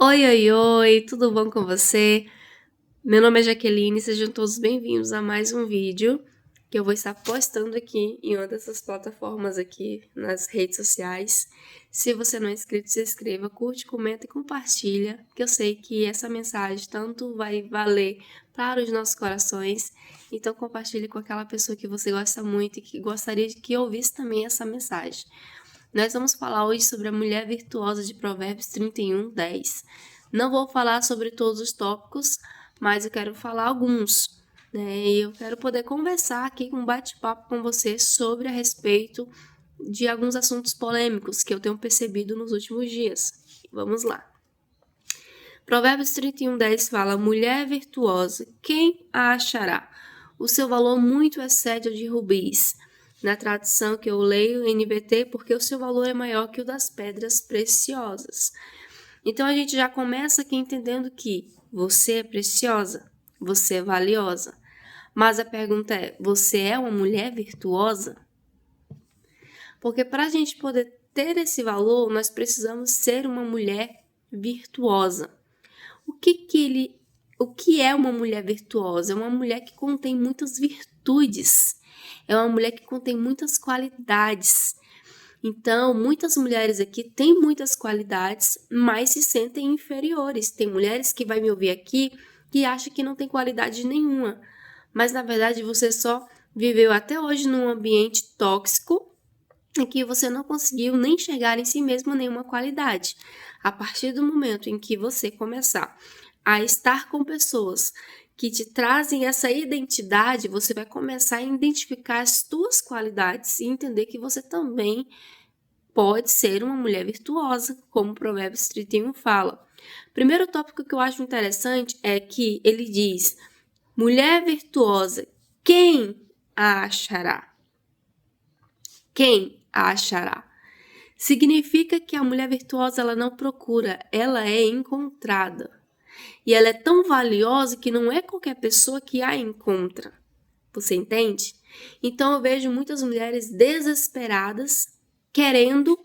Oi, oi, oi, tudo bom com você? Meu nome é Jaqueline, sejam todos bem-vindos a mais um vídeo que eu vou estar postando aqui em uma dessas plataformas aqui nas redes sociais. Se você não é inscrito, se inscreva, curte, comenta e compartilha, que eu sei que essa mensagem tanto vai valer para os nossos corações. Então compartilhe com aquela pessoa que você gosta muito e que gostaria de que ouvisse também essa mensagem. Nós vamos falar hoje sobre a mulher virtuosa de Provérbios 31:10. Não vou falar sobre todos os tópicos, mas eu quero falar alguns, né? E eu quero poder conversar aqui, um bate-papo com você sobre a respeito de alguns assuntos polêmicos que eu tenho percebido nos últimos dias. Vamos lá. Provérbios 31:10 fala: mulher virtuosa, quem a achará? O seu valor muito excede o de rubis. Na tradução que eu leio, NVT, porque o seu valor é maior que o das pedras preciosas. Então a gente já começa aqui entendendo que você é preciosa, você é valiosa. Mas a pergunta é: você é uma mulher virtuosa? Porque para a gente poder ter esse valor, nós precisamos ser uma mulher virtuosa. O que é uma mulher virtuosa? É uma mulher que contém muitas virtudes. É uma mulher que contém muitas qualidades. Então, muitas mulheres aqui têm muitas qualidades, mas se sentem inferiores. Tem mulheres que vai me ouvir aqui que acham que não tem qualidade nenhuma. Mas na verdade você só viveu até hoje num ambiente tóxico em que você não conseguiu nem enxergar em si mesmo nenhuma qualidade. A partir do momento em que você começar a estar com pessoas que te trazem essa identidade, você vai começar a identificar as suas qualidades e entender que você também pode ser uma mulher virtuosa, como o Provérbios 31 fala. Primeiro tópico que eu acho interessante é que ele diz: mulher virtuosa, quem a achará? Quem a achará? Significa que a mulher virtuosa ela não procura, ela é encontrada. E ela é tão valiosa que não é qualquer pessoa que a encontra. Você entende? Então eu vejo muitas mulheres desesperadas querendo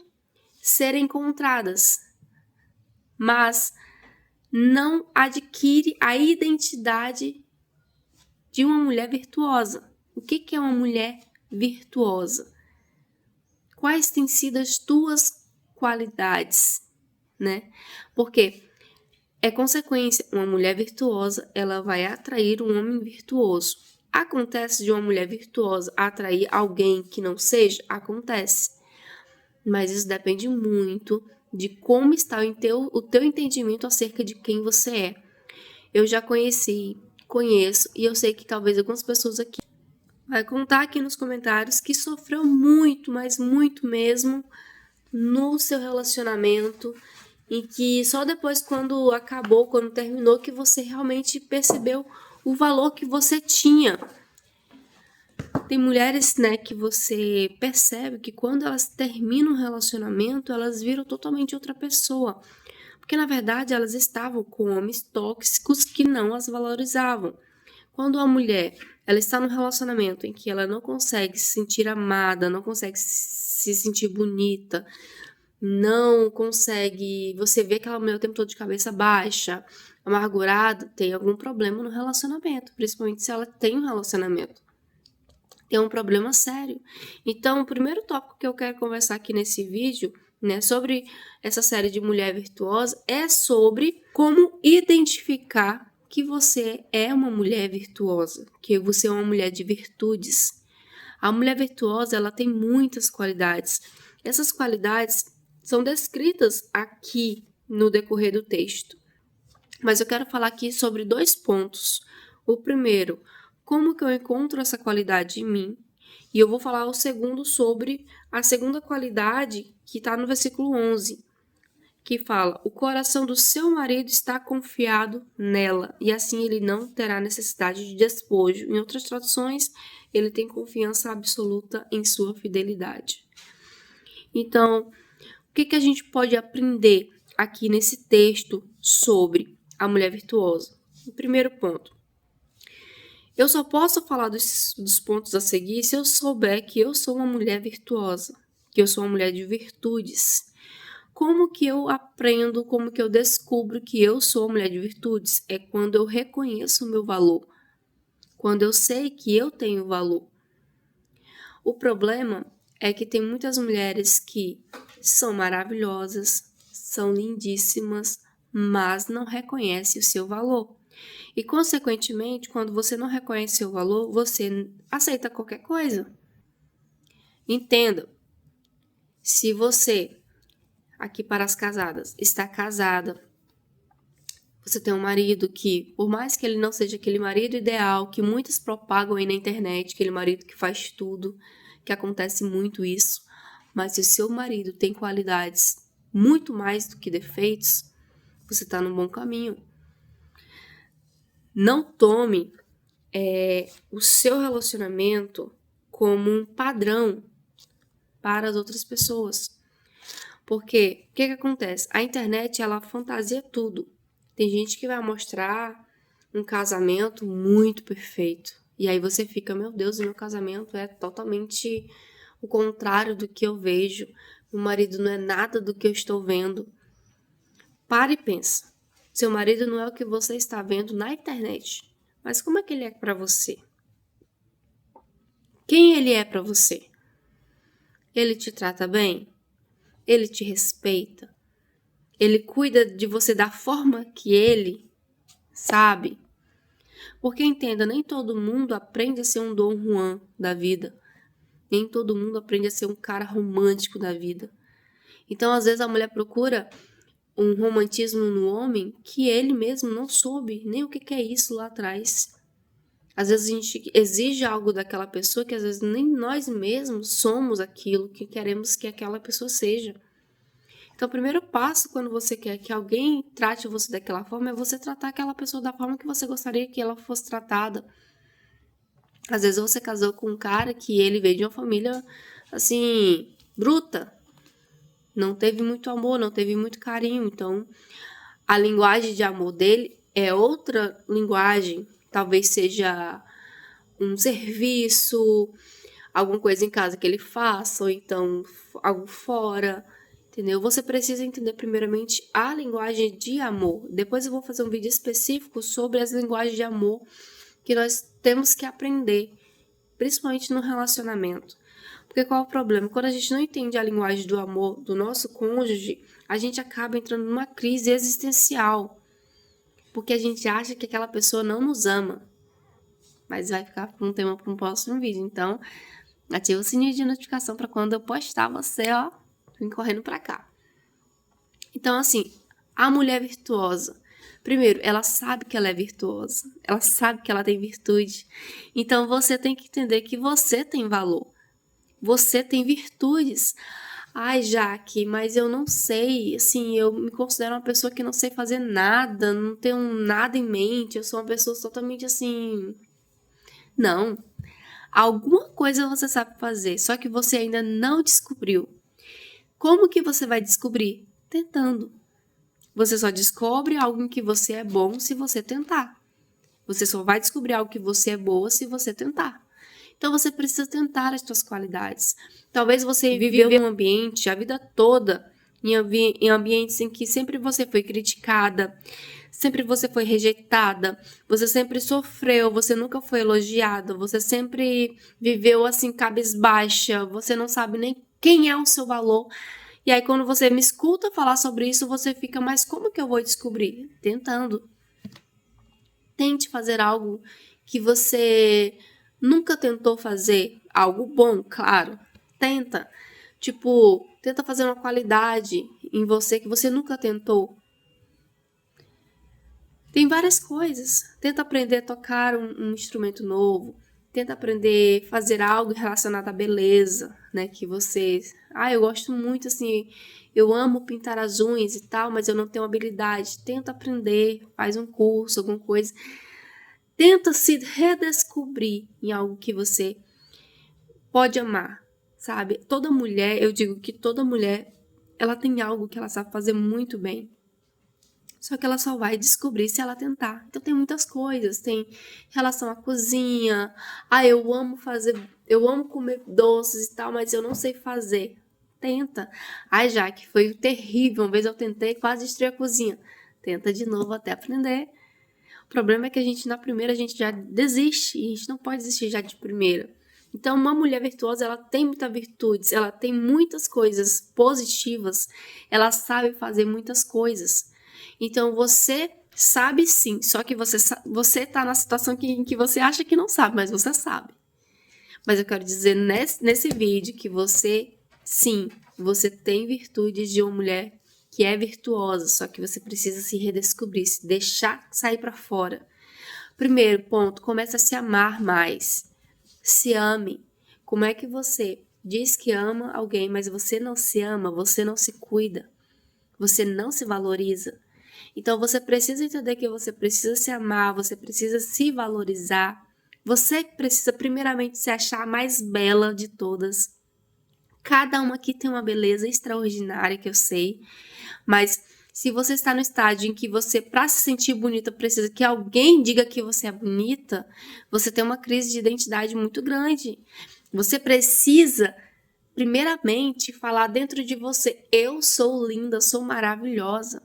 ser encontradas, mas não adquire a identidade de uma mulher virtuosa. O que é uma mulher virtuosa? Quais têm sido as tuas qualidades, né? Porque é consequência, uma mulher virtuosa, ela vai atrair um homem virtuoso. Acontece de uma mulher virtuosa atrair alguém que não seja? Acontece. Mas isso depende muito de como está o teu entendimento acerca de quem você é. Eu já conheço, e eu sei que talvez algumas pessoas aqui vai contar aqui nos comentários que sofreu muito, mas muito mesmo, no seu relacionamento, e que só depois quando acabou, quando terminou, que você realmente percebeu o valor que você tinha. Tem mulheres, né, que você percebe que quando elas terminam um relacionamento, elas viram totalmente outra pessoa. Porque, na verdade, elas estavam com homens tóxicos que não as valorizavam. Quando a mulher ela está num relacionamento em que ela não consegue se sentir amada, não consegue se sentir bonita, não consegue... Você vê aquela mulher o tempo todo de cabeça baixa, amargurada, tem algum problema no relacionamento, principalmente se ela tem um relacionamento. Tem um problema sério. Então, o primeiro tópico que eu quero conversar aqui nesse vídeo, né, sobre essa série de Mulher Virtuosa, é sobre como identificar que você é uma mulher virtuosa, que você é uma mulher de virtudes. A mulher virtuosa, ela tem muitas qualidades. Essas qualidades são descritas aqui no decorrer do texto. Mas eu quero falar aqui sobre dois pontos. O primeiro, como que eu encontro essa qualidade em mim? E eu vou falar o segundo sobre a segunda qualidade que está no versículo 11, que fala: o coração do seu marido está confiado nela, e assim ele não terá necessidade de despojo. Em outras traduções, ele tem confiança absoluta em sua fidelidade. Então, o que a gente pode aprender aqui nesse texto sobre a mulher virtuosa? O primeiro ponto: eu só posso falar dos pontos a seguir se eu souber que eu sou uma mulher virtuosa, que eu sou uma mulher de virtudes. Como que eu aprendo, como que eu descubro que eu sou mulher de virtudes? É quando eu reconheço o meu valor, quando eu sei que eu tenho valor. O problema é que tem muitas mulheres que são maravilhosas, são lindíssimas, mas não reconhecem o seu valor. E, consequentemente, quando você não reconhece seu valor, você aceita qualquer coisa. Entenda, se você, aqui para as casadas, está casada, você tem um marido que, por mais que ele não seja aquele marido ideal, que muitos propagam aí na internet, aquele marido que faz tudo, que acontece muito isso, mas se o seu marido tem qualidades muito mais do que defeitos, você está no bom caminho. Não tome o seu relacionamento como um padrão para as outras pessoas. Porque o que acontece? A internet, ela fantasia tudo. Tem gente que vai mostrar um casamento muito perfeito. E aí você fica, meu Deus, o meu casamento é totalmente o contrário do que eu vejo. Meu marido não é nada do que eu estou vendo. Pare e pensa. Seu marido não é o que você está vendo na internet. Mas como é que ele é para você? Quem ele é para você? Ele te trata bem? Ele te respeita? Ele cuida de você da forma que ele sabe? Porque entenda, nem todo mundo aprende a ser um Dom Juan da vida. Nem todo mundo aprende a ser um cara romântico da vida. Então, às vezes, a mulher procura um romantismo no homem que ele mesmo não soube nem o que é isso lá atrás. Às vezes, a gente exige algo daquela pessoa que, às vezes, nem nós mesmos somos aquilo que queremos que aquela pessoa seja. Então, o primeiro passo quando você quer que alguém trate você daquela forma é você tratar aquela pessoa da forma que você gostaria que ela fosse tratada. Às vezes você casou com um cara que ele veio de uma família, assim, bruta. Não teve muito amor, não teve muito carinho. Então, a linguagem de amor dele é outra linguagem. Talvez seja um serviço, alguma coisa em casa que ele faça, ou então algo fora. Entendeu? Você precisa entender primeiramente a linguagem de amor. Depois eu vou fazer um vídeo específico sobre as linguagens de amor que nós temos que aprender, principalmente no relacionamento. Porque qual é o problema? Quando a gente não entende a linguagem do amor do nosso cônjuge, a gente acaba entrando numa crise existencial. Porque a gente acha que aquela pessoa não nos ama. Mas vai ficar um tema para um próximo vídeo. Então, ativa o sininho de notificação para quando eu postar você, ó, vem correndo pra cá. Então, assim, a mulher virtuosa. Primeiro, ela sabe que ela é virtuosa. Ela sabe que ela tem virtude. Então, você tem que entender que você tem valor. Você tem virtudes. Ai, Jaque, mas eu não sei. Assim, eu me considero uma pessoa que não sei fazer nada. Não tenho nada em mente. Eu sou uma pessoa totalmente assim... Não. Alguma coisa você sabe fazer, só que você ainda não descobriu. Como que você vai descobrir? Tentando. Você só descobre algo em que você é bom se você tentar. Você só vai descobrir algo que você é boa se você tentar. Então você precisa tentar as suas qualidades. Talvez você viveu em um ambiente a vida toda, em ambientes em que sempre você foi criticada, sempre você foi rejeitada, você sempre sofreu, você nunca foi elogiada, você sempre viveu assim cabisbaixa, você não sabe nem quem é o seu valor. E aí quando você me escuta falar sobre isso, você fica, mas como que eu vou descobrir? Tentando. Tente fazer algo que você nunca tentou fazer. Algo bom, claro. Tenta. Tipo, tenta fazer uma qualidade em você que você nunca tentou. Tem várias coisas. Tenta aprender a tocar um instrumento novo. Tenta aprender a fazer algo relacionado à beleza, né? Que você... eu gosto muito, assim... Eu amo pintar as unhas e tal, mas eu não tenho habilidade. Tenta aprender, faz um curso, alguma coisa. Tenta se redescobrir em algo que você pode amar, sabe? Toda mulher, eu digo que toda mulher, ela tem algo que ela sabe fazer muito bem. Só que ela só vai descobrir se ela tentar. Então tem muitas coisas, tem relação à cozinha. Eu amo comer doces e tal, mas eu não sei fazer. tenta. Ai, Jaque, foi terrível. Uma vez eu tentei, quase destruí a cozinha. Tenta de novo até aprender. O problema é que na primeira, a gente já desiste. E a gente não pode desistir já de primeira. Então, uma mulher virtuosa, ela tem muitas virtudes. Ela tem muitas coisas positivas. Ela sabe fazer muitas coisas. Então, você sabe sim. Só que você tá na situação em que você acha que não sabe, mas você sabe. Mas eu quero dizer nesse vídeo que você, sim, você tem virtudes de uma mulher que é virtuosa, só que você precisa se redescobrir, se deixar sair para fora. Primeiro ponto, começa a se amar mais. Se ame. Como é que você diz que ama alguém, mas você não se ama, você não se cuida, você não se valoriza? Então você precisa entender que você precisa se amar, você precisa se valorizar. Você precisa primeiramente se achar a mais bela de todas. Cada uma aqui tem uma beleza extraordinária, que eu sei. Mas se você está no estágio em que você, para se sentir bonita, precisa que alguém diga que você é bonita, você tem uma crise de identidade muito grande. Você precisa, primeiramente, falar dentro de você: eu sou linda, sou maravilhosa.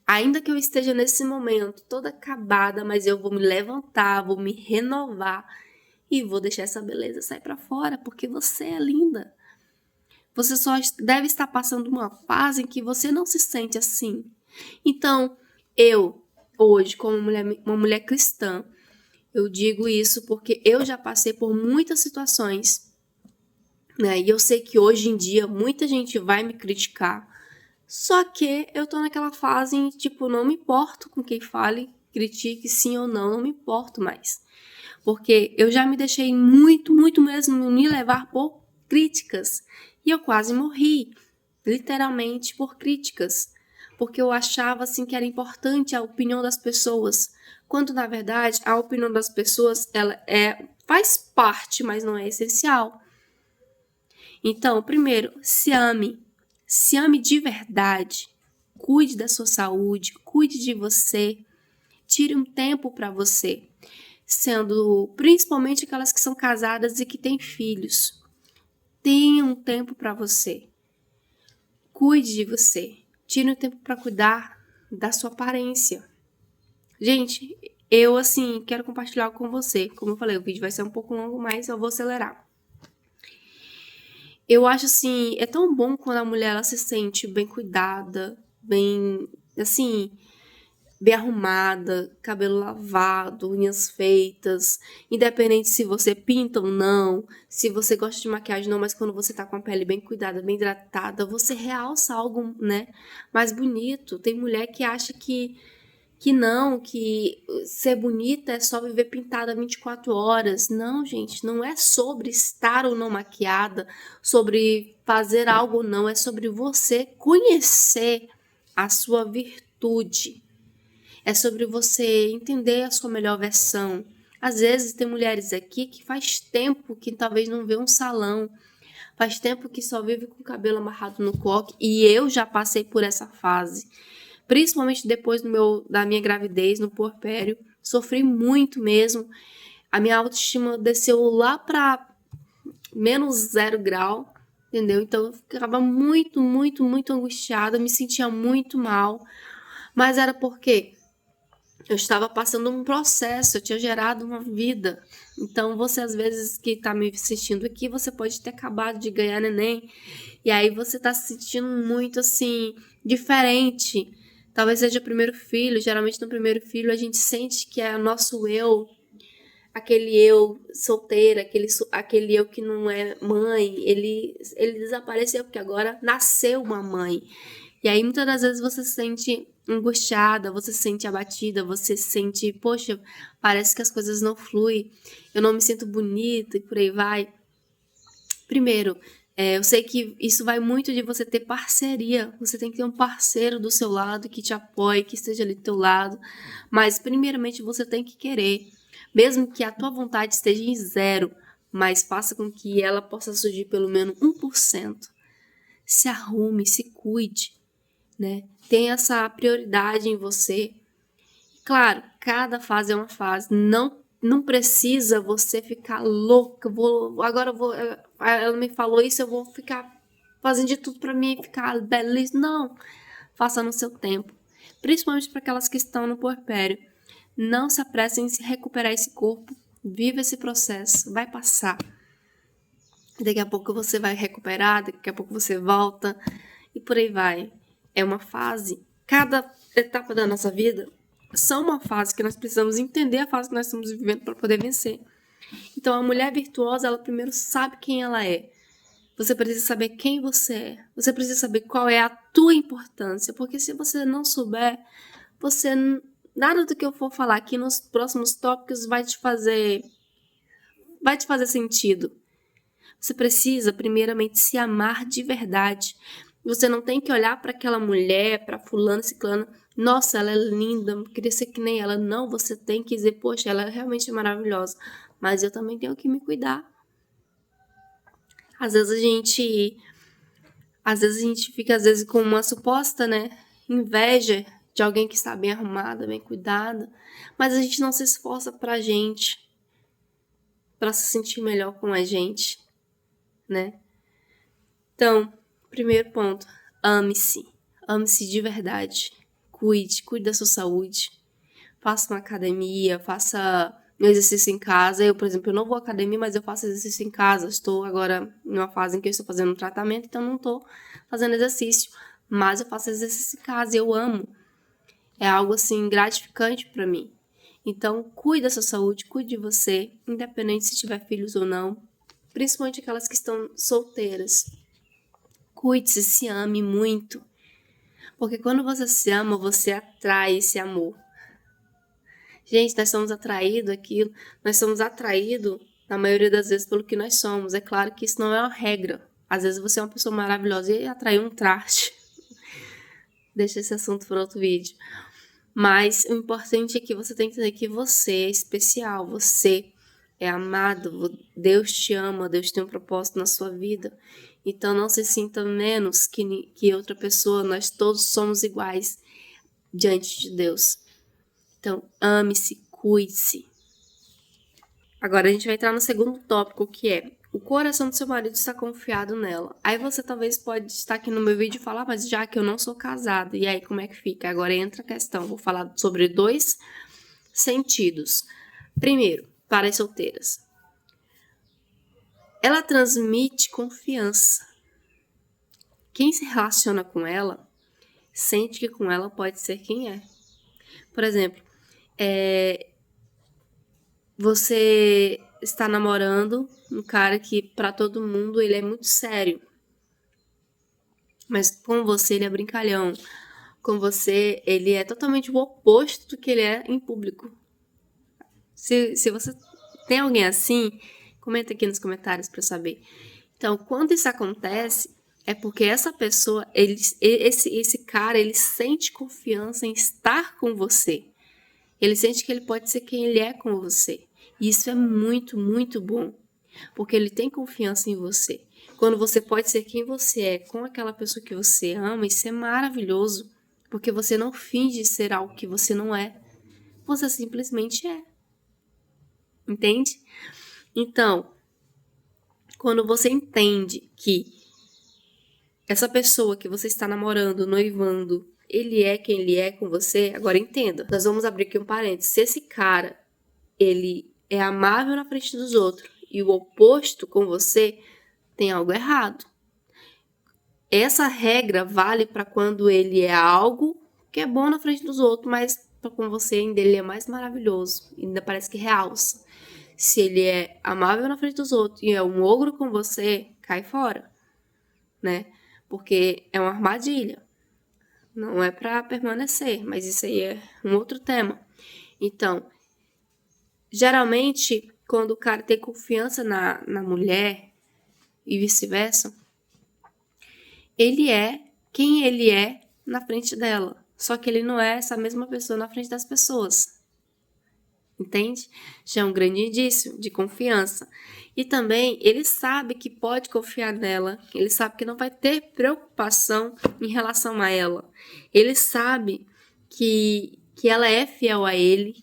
Ainda que eu esteja nesse momento toda acabada, mas eu vou me levantar, vou me renovar e vou deixar essa beleza sair para fora, porque você é linda. Você só deve estar passando uma fase em que você não se sente assim. Então, eu, hoje, como uma mulher cristã, eu digo isso porque eu já passei por muitas situações, né? E eu sei que hoje em dia muita gente vai me criticar. Só que eu tô naquela fase em, tipo, não me importo com quem fale, critique sim ou não me importo mais. Porque eu já me deixei muito, muito mesmo me levar por críticas. E eu quase morri, literalmente por críticas. Porque eu achava, assim, que era importante a opinião das pessoas. Quando, na verdade, a opinião das pessoas, ela faz parte, mas não é essencial. Então, primeiro, se ame. Se ame de verdade, cuide da sua saúde, cuide de você, tire um tempo para você, sendo principalmente aquelas que são casadas e que têm filhos. Tenha um tempo para você, cuide de você, tire um tempo para cuidar da sua aparência. Gente, eu assim quero compartilhar com você. Como eu falei, o vídeo vai ser um pouco longo, mas eu vou acelerar. Eu acho assim, é tão bom quando a mulher ela se sente bem cuidada, bem, assim, bem arrumada, cabelo lavado, unhas feitas, independente se você pinta ou não, se você gosta de maquiagem ou não, mas quando você tá com a pele bem cuidada, bem hidratada, você realça algo, né, mais bonito. Tem mulher que acha que não, que ser bonita é só viver pintada 24 horas. Não, gente, não é sobre estar ou não maquiada, sobre fazer algo ou não, é sobre você conhecer a sua virtude. É sobre você entender a sua melhor versão. Às vezes tem mulheres aqui que faz tempo que talvez não vê um salão, faz tempo que só vive com o cabelo amarrado no coque, e eu já passei por essa fase. Principalmente depois da minha gravidez, no puerpério, sofri muito mesmo. A minha autoestima desceu lá para -0 grau, entendeu? Então eu ficava muito, muito, muito angustiada, me sentia muito mal. Mas era porque eu estava passando um processo, eu tinha gerado uma vida. Então você às vezes que está me assistindo aqui, você pode ter acabado de ganhar neném. E aí você está se sentindo muito assim, diferente. Talvez seja o primeiro filho. Geralmente no primeiro filho a gente sente que é o nosso eu, aquele eu solteira, aquele eu que não é mãe, ele desapareceu porque agora nasceu uma mãe. E aí muitas das vezes você se sente angustiada, você se sente abatida, você se sente, poxa, parece que as coisas não fluem, eu não me sinto bonita e por aí vai. Primeiro, eu sei que isso vai muito de você ter parceria. Você tem que ter um parceiro do seu lado que te apoie, que esteja ali do teu lado. Mas, primeiramente, você tem que querer. Mesmo que a tua vontade esteja em 0, mas faça com que ela possa surgir pelo menos 1%. Se arrume, se cuide, né? Tenha essa prioridade em você. Claro, cada fase é uma fase. Não precisa você ficar louca. Ela me falou isso, eu vou ficar fazendo de tudo pra mim ficar belíssima. Não, faça no seu tempo. Principalmente para aquelas que estão no puerpério. Não se apressem em se recuperar esse corpo. Viva esse processo, vai passar. Daqui a pouco você vai recuperar, daqui a pouco você volta e por aí vai. É uma fase. Cada etapa da nossa vida são uma fase que nós precisamos entender a fase que nós estamos vivendo para poder vencer. Então, a mulher virtuosa, ela primeiro sabe quem ela é. Você precisa saber quem você é. Você precisa saber qual é a tua importância. Porque se você não souber, nada do que eu for falar aqui nos próximos tópicos vai te fazer sentido. Você precisa, primeiramente, se amar de verdade. Você não tem que olhar para aquela mulher, para fulano, ciclano. Nossa, ela é linda, eu queria ser que nem ela. Não, você tem que dizer, poxa, ela é realmente maravilhosa. Mas eu também tenho que me cuidar. Às vezes a gente fica com uma suposta, inveja de alguém que está bem arrumada, bem cuidada. Mas a gente não se esforça para se sentir melhor com a gente, né? Então, primeiro ponto, ame-se. Ame-se de verdade. Cuide da sua saúde. Faça uma academia, faça um exercício em casa. Eu, por exemplo, eu não vou à academia, mas eu faço exercício em casa. Estou agora numa fase em que eu estou fazendo um tratamento, então não estou fazendo exercício. Mas eu faço exercício em casa e eu amo. É algo, assim, gratificante para mim. Então, cuide da sua saúde, cuide de você, independente se tiver filhos ou não. Principalmente aquelas que estão solteiras. Cuide-se, se ame muito. Porque quando você se ama, você atrai esse amor. Gente, nós somos atraídos, na maioria das vezes, pelo que nós somos. É claro que isso não é uma regra. Às vezes você é uma pessoa maravilhosa e atrai um traste. Deixa esse assunto para outro vídeo. Mas o importante é que você tem que entender que você é especial, você é amado, Deus te ama, Deus tem um propósito na sua vida. Então não se sinta menos que outra pessoa, nós todos somos iguais diante de Deus. Então ame-se, cuide-se. Agora a gente vai entrar no segundo tópico, que é: o coração do seu marido está confiado nela. Aí você talvez pode estar aqui no meu vídeo e falar, mas já que eu não sou casada, e aí como é que fica? Agora entra a questão, vou falar sobre 2 sentidos. Primeiro, para as solteiras. Ela transmite confiança. Quem se relaciona com ela, sente que com ela pode ser quem é. Por exemplo, você está namorando um cara que, para todo mundo, ele é muito sério. Mas com você, ele é brincalhão. Com você, ele é totalmente o oposto do que ele é em público. Se você tem alguém assim, comenta aqui nos comentários para eu saber. Então, quando isso acontece, é porque essa pessoa, esse cara, ele sente confiança em estar com você. Ele sente que ele pode ser quem ele é com você. E isso é muito, muito bom. Porque ele tem confiança em você. Quando você pode ser quem você é com aquela pessoa que você ama, isso é maravilhoso. Porque você não finge ser algo que você não é. Você simplesmente é. Entende? Então, quando você entende que essa pessoa que você está namorando, noivando, ele é quem ele é com você, agora entenda. Nós vamos abrir aqui um parênteses. Se esse cara, ele é amável na frente dos outros e o oposto com você, tem algo errado. Essa regra vale para quando ele é algo que é bom na frente dos outros, mas com você ainda ele é mais maravilhoso, ainda parece que realça. Se ele é amável na frente dos outros e é um ogro com você, cai fora, né? Porque é uma armadilha. Não é para permanecer, mas isso aí é um outro tema. Então, geralmente, quando o cara tem confiança na mulher e vice-versa, ele é quem ele é na frente dela. Só que ele não é essa mesma pessoa na frente das pessoas. Entende? Já é um grande indício de confiança. E também ele sabe que pode confiar nela. Ele sabe que não vai ter preocupação em relação a ela. Ele sabe que ela é fiel a ele.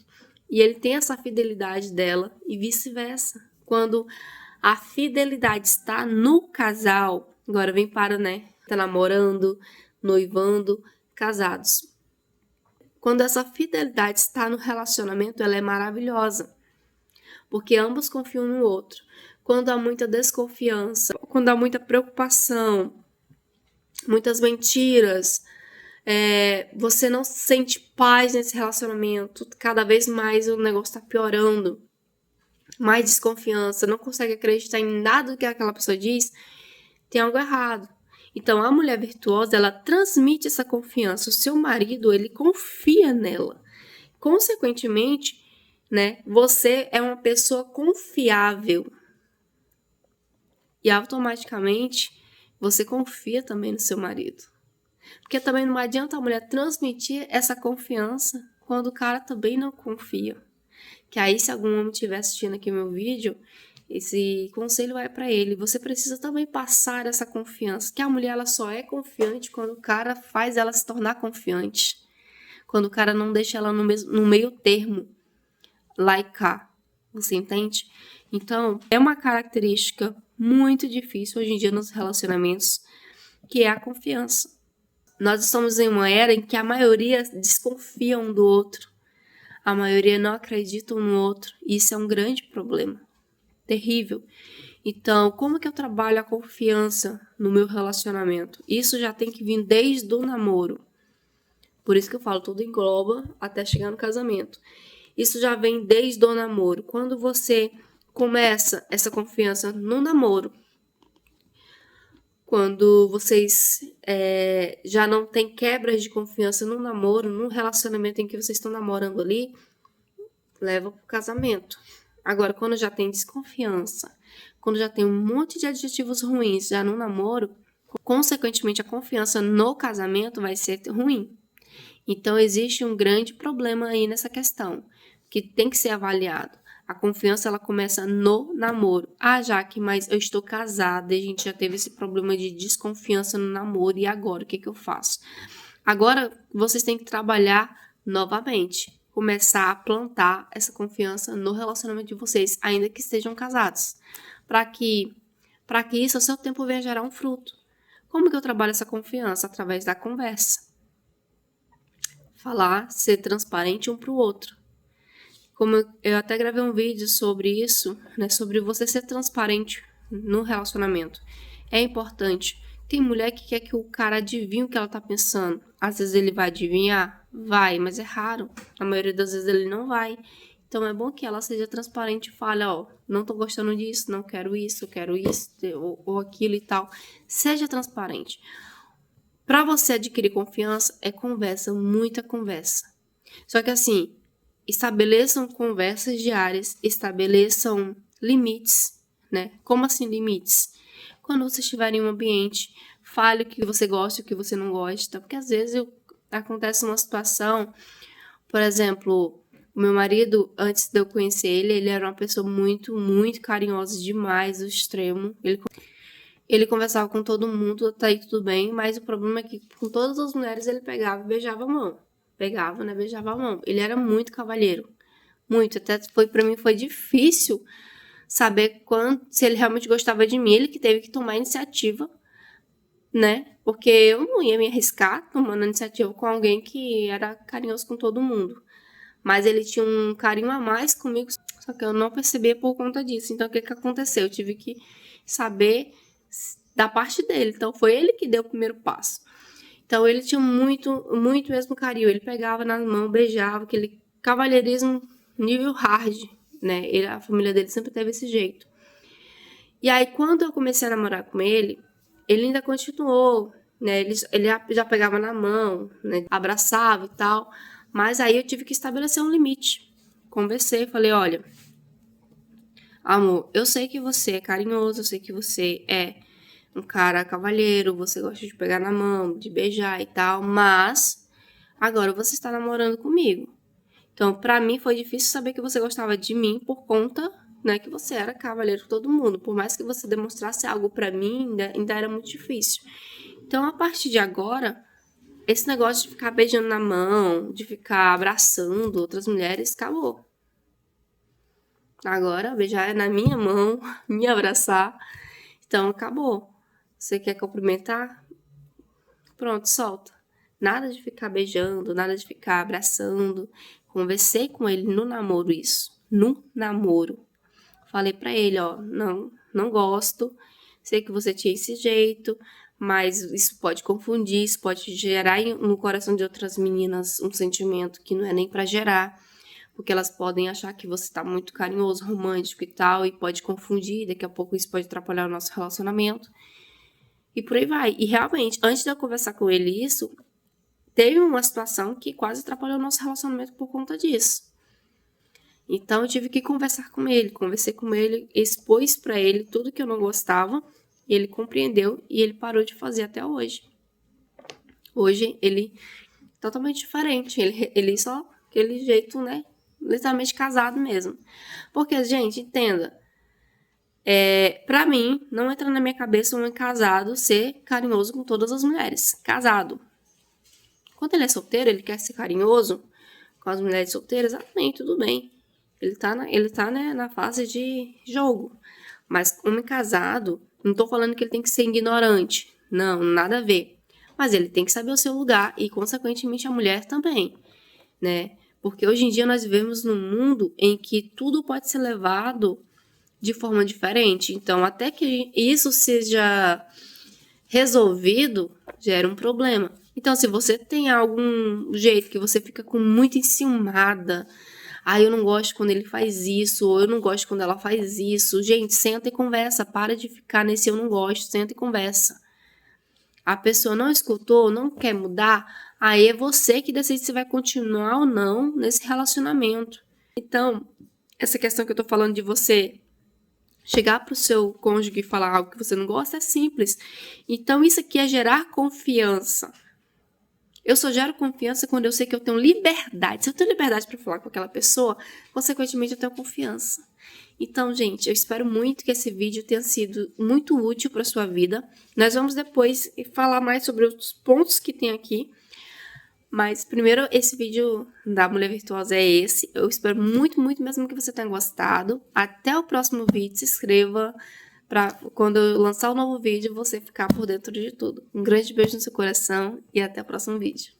E ele tem essa fidelidade dela e vice-versa. Quando a fidelidade está no casal, Agora vem para, né? Tá namorando, noivando, casados. Quando essa fidelidade está no relacionamento, ela é maravilhosa, porque ambos confiam no outro. Quando há muita desconfiança, quando há muita preocupação, muitas mentiras, você não sente paz nesse relacionamento, cada vez mais o negócio está piorando, mais desconfiança, não consegue acreditar em nada do que aquela pessoa diz, tem algo errado. Então, a mulher virtuosa, ela transmite essa confiança. O seu marido, ele confia nela. Consequentemente, né, você é uma pessoa confiável. E automaticamente, você confia também no seu marido. Porque também não adianta a mulher transmitir essa confiança quando o cara também não confia. Que aí, se algum homem estiver assistindo aqui meu vídeo, esse conselho vai para ele. Você precisa também passar essa confiança. Que a mulher ela só é confiante quando o cara faz ela se tornar confiante. Quando o cara não deixa ela no meio termo, lá e cá. Você entende? Então, é uma característica muito difícil hoje em dia nos relacionamentos, que é a confiança. Nós estamos em uma era em que a maioria desconfia um do outro. A maioria não acredita um no outro. E isso é um grande problema. Terrível. Então, como que eu trabalho a confiança no meu relacionamento? Isso já tem que vir desde o namoro. Por isso que eu falo, tudo engloba até chegar no casamento. Isso já vem desde o namoro. Quando você começa essa confiança no namoro, quando vocês já não tem quebras de confiança no namoro, num relacionamento em que vocês estão namorando ali, leva para o casamento. Agora, quando já tem desconfiança, quando já tem um monte de adjetivos ruins já no namoro, consequentemente a confiança no casamento vai ser ruim. Então, existe um grande problema aí nessa questão, que tem que ser avaliado. A confiança, ela começa no namoro. Ah, Jaque, mas eu estou casada e a gente já teve esse problema de desconfiança no namoro, e agora, o que eu faço? Agora, vocês têm que trabalhar novamente, começar a plantar essa confiança no relacionamento de vocês, ainda que estejam casados, para que isso, ao seu tempo, venha gerar um fruto. Como que eu trabalho essa confiança? Através da conversa. Falar, ser transparente um para o outro. Como eu até gravei um vídeo sobre isso, né, sobre você ser transparente no relacionamento. É importante. Tem mulher que quer que o cara adivinhe o que ela tá pensando. Às vezes ele vai adivinhar? Vai, mas é raro. A maioria das vezes ele não vai. Então é bom que ela seja transparente e fale, ó, não tô gostando disso, não quero isso, eu quero isso, ou aquilo e tal. Seja transparente. Para você adquirir confiança, é conversa, muita conversa. Só que assim, estabeleçam conversas diárias, estabeleçam limites, né? Como assim limites? Quando você estiver em um ambiente, fale o que você gosta e o que você não gosta, porque às vezes acontece uma situação, por exemplo, o meu marido, antes de eu conhecer ele era uma pessoa muito, muito carinhosa demais, do extremo. Ele conversava com todo mundo, tá aí tudo bem, mas o problema é que com todas as mulheres ele pegava e beijava a mão. Pegava, né? Beijava a mão. Ele era muito cavalheiro. Muito. Até pra mim foi difícil saber se ele realmente gostava de mim. Ele que teve que tomar a iniciativa, né? Porque eu não ia me arriscar tomando a iniciativa com alguém que era carinhoso com todo mundo. Mas ele tinha um carinho a mais comigo, só que eu não percebia por conta disso. Então, o que aconteceu? Eu tive que saber da parte dele. Então, foi ele que deu o primeiro passo. Então, ele tinha muito, muito mesmo carinho. Ele pegava na mão, beijava, aquele cavalheirismo nível hard, né? A família dele sempre teve esse jeito. E aí, quando eu comecei a namorar com ele ainda continuou, né? Ele já pegava na mão, né? Abraçava e tal. Mas aí eu tive que estabelecer um limite. Conversei, falei, olha, amor, eu sei que você é carinhoso, eu sei que você é um cara cavalheiro, você gosta de pegar na mão, de beijar e tal, mas agora você está namorando comigo. Então, pra mim foi difícil saber que você gostava de mim por conta, né, que você era cavalheiro com todo mundo. Por mais que você demonstrasse algo pra mim, ainda era muito difícil. Então, a partir de agora, esse negócio de ficar beijando na mão, de ficar abraçando outras mulheres, acabou. Agora, beijar é na minha mão, me abraçar. Então, acabou. Você quer cumprimentar? Pronto, solta. Nada de ficar beijando, nada de ficar abraçando. Conversei com ele no namoro isso. No namoro. Falei pra ele, ó, não gosto. Sei que você tinha esse jeito, mas isso pode confundir, isso pode gerar no coração de outras meninas um sentimento que não é nem pra gerar, porque elas podem achar que você tá muito carinhoso, romântico e tal, e pode confundir, daqui a pouco isso pode atrapalhar o nosso relacionamento. E por aí vai. E realmente, antes de eu conversar com ele isso, teve uma situação que quase atrapalhou o nosso relacionamento por conta disso. Então eu tive que conversar com ele, conversei com ele, expus pra ele tudo que eu não gostava, ele compreendeu e ele parou de fazer até hoje. Hoje ele é totalmente diferente, ele só aquele jeito, né, literalmente casado mesmo. Porque, gente, entenda, pra mim, não entra na minha cabeça um homem casado ser carinhoso com todas as mulheres, casado. Quando ele é solteiro, ele quer ser carinhoso com as mulheres solteiras, amém, tudo bem. Ele tá né, na fase de jogo. Mas homem casado, não tô falando que ele tem que ser ignorante. Não, nada a ver. Mas ele tem que saber o seu lugar e, consequentemente, a mulher também, né? Porque hoje em dia nós vivemos num mundo em que tudo pode ser levado de forma diferente. Então, até que isso seja resolvido, gera um problema. Então, se você tem algum jeito que você fica com muito enciumada, eu não gosto quando ele faz isso, ou eu não gosto quando ela faz isso. Gente, senta e conversa, para de ficar nesse eu não gosto, senta e conversa. A pessoa não escutou, não quer mudar, aí é você que decide se vai continuar ou não nesse relacionamento. Então, essa questão que eu tô falando de você chegar pro seu cônjuge e falar algo que você não gosta é simples. Então, isso aqui é gerar confiança. Eu só gero confiança quando eu sei que eu tenho liberdade. Se eu tenho liberdade para falar com aquela pessoa, consequentemente eu tenho confiança. Então, gente, eu espero muito que esse vídeo tenha sido muito útil para sua vida. Nós vamos depois falar mais sobre os pontos que tem aqui. Mas primeiro, esse vídeo da Mulher Virtuosa é esse. Eu espero muito, muito mesmo que você tenha gostado. Até o próximo vídeo. Se inscreva para quando eu lançar o novo vídeo, você ficar por dentro de tudo. Um grande beijo no seu coração e até o próximo vídeo.